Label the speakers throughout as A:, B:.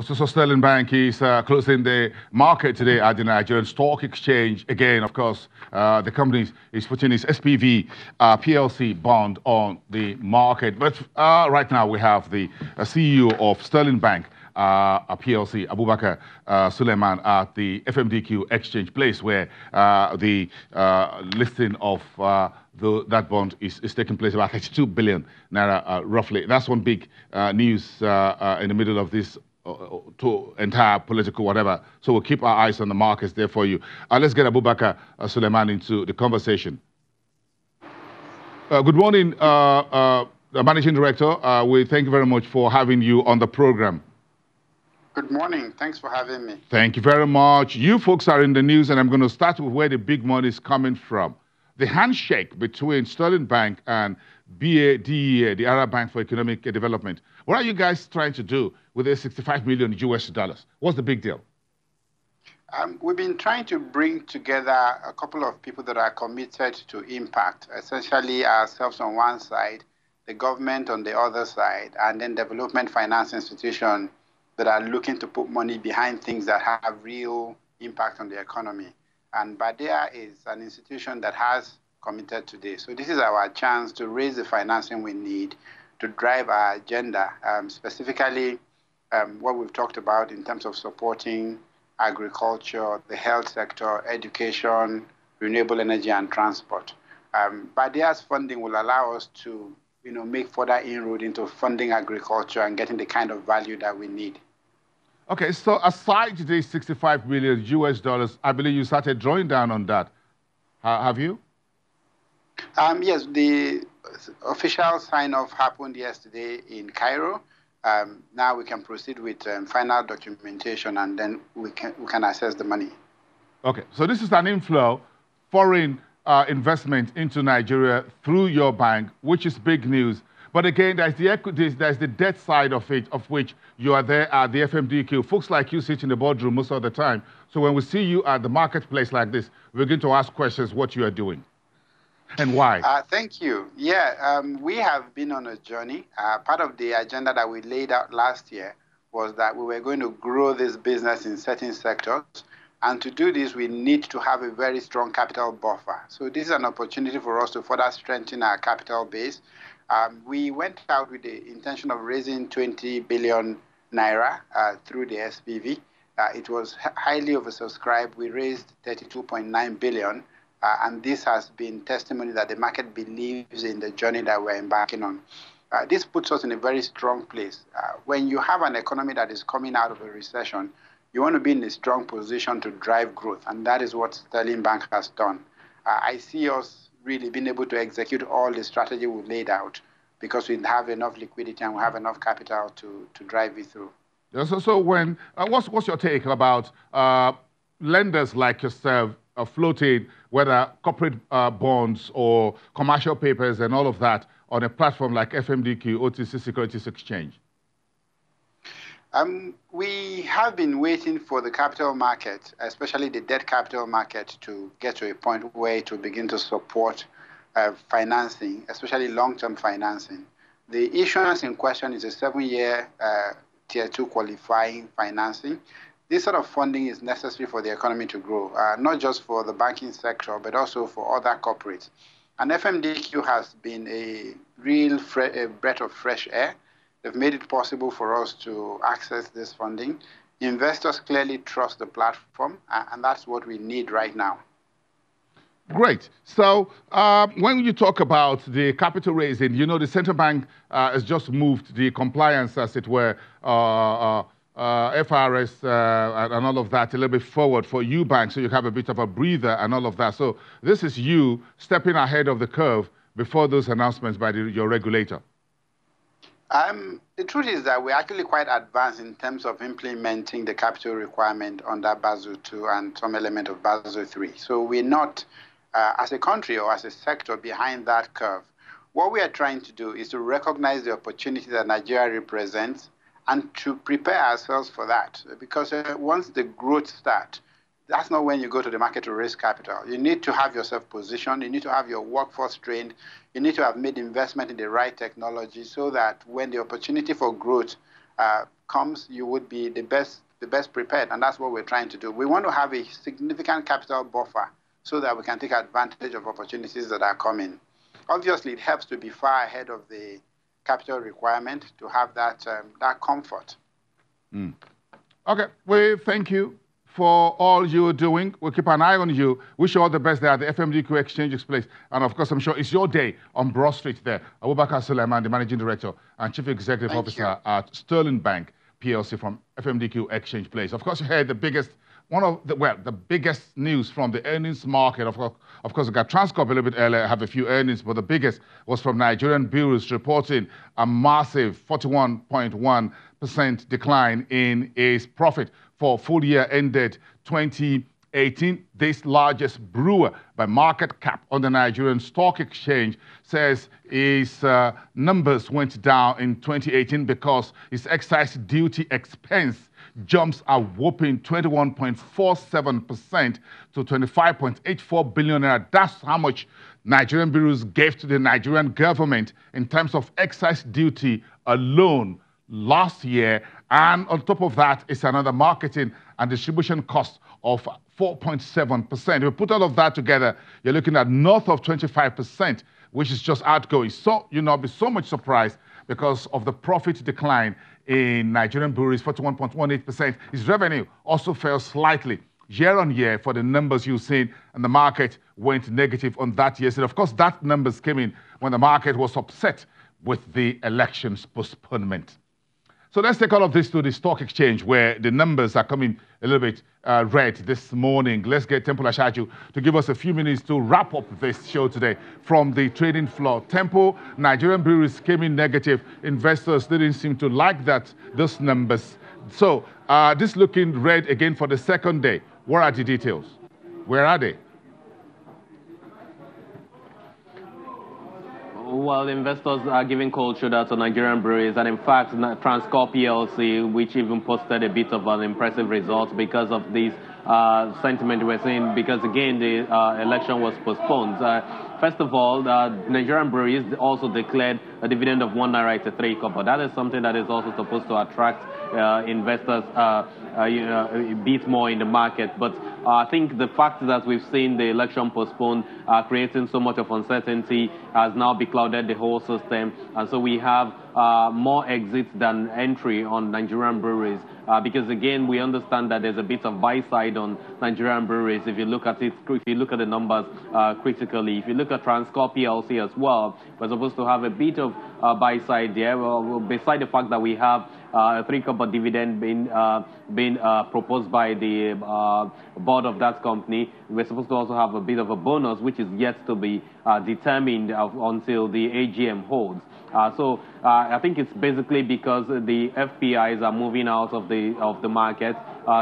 A: So Sterling Bank is closing the market today at the Nigerian Stock Exchange. Again, of course, the company is putting its SPV PLC bond on the market. But right now we have the CEO of Sterling Bank PLC, Abubakar Suleiman, at the FMDQ exchange place where the listing of that bond is taking place, about 32 billion naira roughly. That's one big news in the middle of this to entire political whatever. So we'll keep our eyes on the markets there for you. Let's get Abubakar Suleiman into the conversation. Good morning, Managing Director. We thank you very much for having you on the program.
B: Good morning. Thanks for having me.
A: Thank you very much. You folks are in the news, and I'm going to start with where the big money is coming from. The handshake between Sterling Bank and BADEA, the Arab Bank for Economic Development. What are you guys trying to do with the 65 million US dollars? What's the big deal?
B: We've been trying to bring together a couple of people that are committed to impact, essentially ourselves on one side, the government on the other side, and then development finance institutions that are looking to put money behind things that have real impact on the economy. And BADEA is an institution that has committed to this. So this is our chance to raise the financing we need to drive our agenda, specifically what we've talked about in terms of supporting agriculture, the health sector, education, renewable energy, and transport. BADEA's funding will allow us to make further inroad into funding agriculture and getting the kind of value that we need.
A: Okay, so aside the 65 million US dollars, I believe you started drawing down on that. Have you?
B: Yes, the official sign-off happened yesterday in Cairo. Now we can proceed with final documentation, and then we can assess the money.
A: Okay, so this is an inflow, foreign investment into Nigeria through your bank, which is big news. But again, there's the equities, there's the debt side of it, of which you are there at the FMDQ. Folks like you sit in the boardroom most of the time. So when we see you at the marketplace like this, we're going to ask questions what you are doing and why.
B: Thank you. Yeah, we have been on a journey. Part of the agenda that we laid out last year was that we were going to grow this business in certain sectors. And to do this, we need to have a very strong capital buffer. So this is an opportunity for us to further strengthen our capital base. We went out with the intention of raising 20 billion naira through the SPV. It was highly oversubscribed. We raised 32.9 billion. And this has been testimony that the market believes in the journey that we're embarking on. This puts us in a very strong place. When you have an economy that is coming out of a recession, you want to be in a strong position to drive growth. And that is what Sterling Bank has done. I see us really being able to execute all the strategy we laid out because we have enough liquidity and we have enough capital to drive it through.
A: So when, what's your take about lenders like yourself floating, whether corporate bonds or commercial papers and all of that on a platform like FMDQ, OTC Securities Exchange?
B: We have been waiting for the capital market, especially the debt capital market, to get to a point where it will begin to support financing, especially long-term financing. The issuance in question is a 7-year Tier 2 qualifying financing. This sort of funding is necessary for the economy to grow, not just for the banking sector, but also for other corporates. And FMDQ has been a real breath of fresh air. They've made it possible for us to access this funding. Investors clearly trust the platform, and that's what we need right now.
A: Great. So when you talk about the capital raising, the central bank has just moved the compliance, as it were, FRS and all of that a little bit forward for you banks, so you have a bit of a breather and all of that. So this is you stepping ahead of the curve before those announcements by your regulator.
B: The truth is that we're actually quite advanced in terms of implementing the capital requirement under Basel II and some element of Basel III. So we're not, as a country or as a sector, behind that curve. What we are trying to do is to recognize the opportunity that Nigeria represents and to prepare ourselves for that. Because once the growth starts, that's not when you go to the market to raise capital. You need to have yourself positioned. You need to have your workforce trained. You need to have made investment in the right technology so that when the opportunity for growth comes, you would be the best prepared, and that's what we're trying to do. We want to have a significant capital buffer so that we can take advantage of opportunities that are coming. Obviously, it helps to be far ahead of the capital requirement to have that comfort.
A: Mm. Okay, we thank you for all you're doing. We'll keep an eye on you. Wish you all the best there at the FMDQ Exchange place. And of course, I'm sure it's your day on Broad Street there. Abubakar Suleiman, the Managing Director and Chief Executive Officer at Sterling Bank PLC from FMDQ Exchange Place. Of course, you heard the biggest, the biggest news from the earnings market. Of course, we got Transcorp a little bit earlier, have a few earnings, but the biggest was from Nigerian bureaus reporting a massive 41.1% decline in its profit for full year ended 2018. This largest brewer by market cap on the Nigerian Stock Exchange says his numbers went down in 2018 because his excise duty expense jumps a whopping 21.47% to 25.84 billion naira. That's how much Nigerian bureaus gave to the Nigerian government in terms of excise duty alone last year. And on top of that, it's another marketing and distribution cost of 4.7%. If you put all of that together, you're looking at north of 25%, which is just outgoing. So you'll not be so much surprised because of the profit decline in Nigerian breweries, 41.18%. His revenue also fell slightly year on year for the numbers you've seen, and the market went negative on that year. So of course, that numbers came in when the market was upset with the elections postponement. So let's take all of this to the stock exchange where the numbers are coming a little bit red this morning. Let's get Temple Ashaju to give us a few minutes to wrap up this show today from the trading floor. Temple, Nigerian breweries came in negative. Investors didn't seem to like those numbers. So this looking red again for the second day. What are the details? Where are they?
C: Well, investors are giving cold shoulder to Nigerian breweries, and in fact, Transcorp PLC, which even posted a bit of an impressive result because of this sentiment we're seeing, because again, the election was postponed. First of all, Nigerian breweries also declared a dividend of 1 naira 83 kobo. That is something that is also supposed to attract investors a bit more in the market. But I think the fact that we've seen the election postponed, creating so much of uncertainty, has now beclouded the whole system. And so we have more exits than entry on Nigerian breweries. Because again, we understand that there's a bit of buy side on Nigerian breweries. If you look at it, if you look at the numbers critically, if you look at Transcorp PLC as well, we're supposed to have a bit of buy side there. Well, beside the fact that we have a 3 kobo dividend being proposed by the board of that company, we're supposed to also have a bit of a bonus, which is yet to be determined until the AGM holds. So I think it's basically because the FPIs are moving out of the market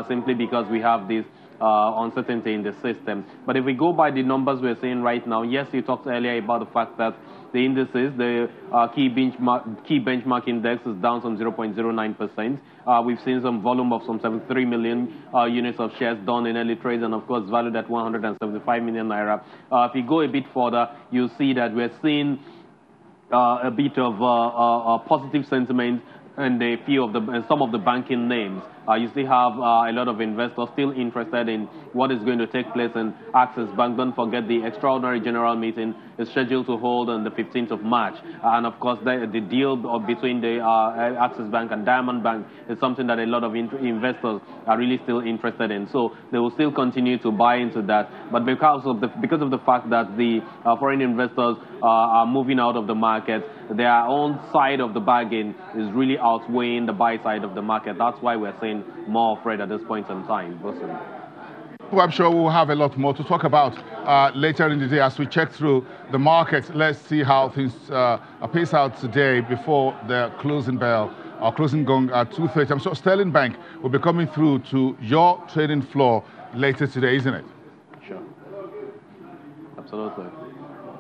C: simply because we have this uncertainty in the system. But if we go by the numbers we're seeing right now, yes, you talked earlier about the fact that the indices, the key benchmark index is down some 0.09%. We've seen some volume of some 73 million units of shares done in early trades, and of course valued at 175 million naira. If you go a bit further, you'll see that we're seeing a bit of positive sentiment and a few of some of the banking names. You still have a lot of investors still interested in what is going to take place in Access Bank. Don't forget the extraordinary general meeting is scheduled to hold on the 15th of March. And of course, the deal between the Access Bank and Diamond Bank is something that a lot of investors are really still interested in. So they will still continue to buy into that. But because of the fact that the foreign investors are moving out of the market, their own side of the bargain is really outweighing the buy side of the market. That's why we're saying more afraid at this point in time.
A: Well, I'm sure we'll have a lot more to talk about later in the day as we check through the market. Let's see how things pace out today before the closing bell or closing gong at 2:30. I'm sure Sterling Bank will be coming through to your trading floor later today, isn't it?
C: Sure. Absolutely.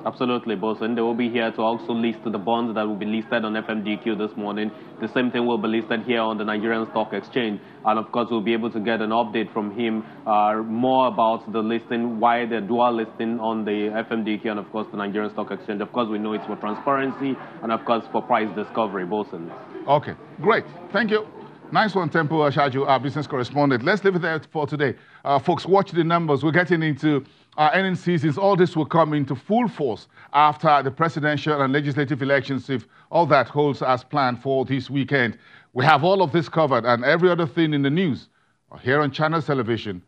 C: Absolutely, boss. And they will be here to also list the bonds that will be listed on FMDQ this morning. The same thing will be listed here on the Nigerian Stock Exchange. And of course, we'll be able to get an update from him more about the listing, why the dual listing on the FMDQ and of course the Nigerian Stock Exchange. Of course, we know it's for transparency and of course for price discovery, both.
A: Okay, great. Thank you. Nice one, Tempo Ashaju, our business correspondent. Let's leave it there for today. Folks, watch the numbers. We're getting into earnings seasons. All this will come into full force after the presidential and legislative elections, if all that holds as planned for this weekend. We have all of this covered and every other thing in the news here on Channels Television,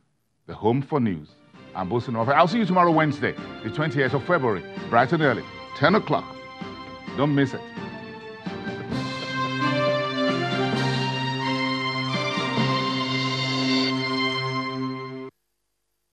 A: the home for news. I'm Bosun. I'll see you tomorrow, Wednesday, the 28th of February, bright and early, 10 o'clock. Don't miss it.